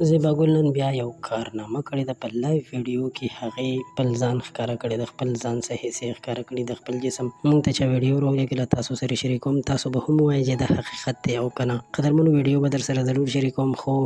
زیبا ګل نن بیا یو کارنامه کړې ده په لایو ویډیو کې. هغې خپل ځان ښکاره کړی ده، خپل ځان څه حصې ښکاره کړي د خپل جسم. موږ ته چې ویډیو راولېږله تاسو سره شریکوم، تاسو به هم ووایئ چې دا حقیقت دی او که نه. قدرمنو ویډیو به در سره ضرور شریکوم، خو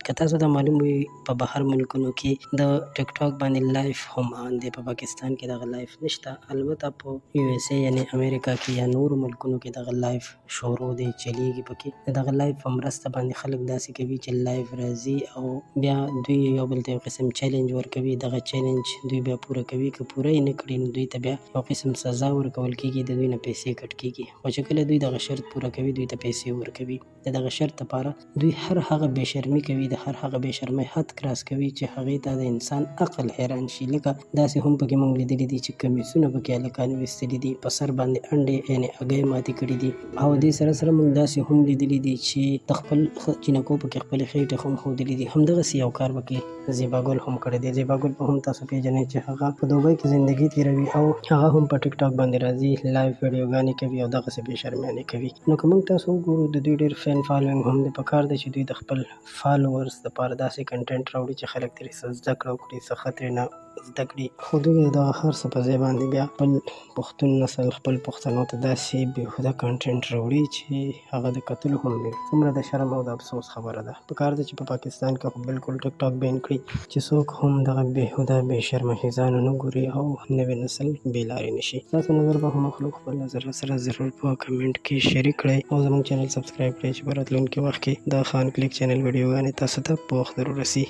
که تاسو ته معلوم وي په بهر ملکونو کې د ټیک ټاک باندې لایف هم آن دی، په پاکستان کې دغه لایف نشته. البته په یو اس ای یعنې امریکا کې یا نورو ملکونو کې دغه لایف شروع دی، چلیږي. پکې د دغه لایف په مرسته باندې خلک داسې کوي چې لایف راځي او بیا دوی یو بل ته یو قسم چیلنج ورکوي. دغه چیلنج دوی بیا پوره کوي، که پوره یې نه کړي نو دوی ته بیا یو قسم سزا ورکول کېږي، د دوی نه پیسې کټ کېږي. خو چې کله دوی دغه شرط پوره کوي دوی ته پیسې ورکوي. د دغه شرط لپاره دوی هر هغه بې شرمي کوي، د هر هغه بې شرمۍ حد کراس کوي چې هغې ته د انسان عقل حیران شي. لکه داسې هم پکې موږ لیدلي دي چې کمیسونه پکې هلکان ویستلي دي، په سر باندې انډې یعنې هګۍ ماتې کړي دي. او دې سره سره موږ داسې هم لیدلي دي چې د خپل جینکو پکې خپلې خېټې هم ښودلي دي. همدغسې یو کار پکې زیبا ګل هم کړی دی. زیبا ګل به هم تاسو پیژنئ چې هغه په دوبۍ کې زندګي تېروي او هغه هم په ټیک ټاک باندې راځي، لایف ویډیوګانې کوي او دغسې بې شرمیانې کوي. نو که موږ تاسو وګورو د دوی ډېر فین فالوینګ هم دی. پکار دی چې دوی د خپل فالوورز دپاره داسې کنټینټ راوړي چې خلک ترې څه زده کړه وکړي، څه ښه ترېنه زده کړي. خو دوی د دغه هر څه په ځای باندې بیا خپل پښتون نسل، خپل پښتنو ته داسې بېهوده کنټینټ راوړي چې هغه د کتلو هم نه وي. څومره د شرم او د افسوس خبره ده. پکار ده چې په پاکستان کې خو بالکل ټیک ټاک بین کړي چې څوک هم دغه بېهوده بې شرمه ښځانو نه ګوري او نوی نسل بې لارې نه شي. ستاسو نظر به هم اخلو، خپل نظر سره ضرور په کمنټ کې شریک کړئ او زموږ چینل سبسکرایب کړئ چې په راتلونکي وخت کې د خان کلیک چینل ویډیوګانې تاسو ته په وخت ضرور رسي.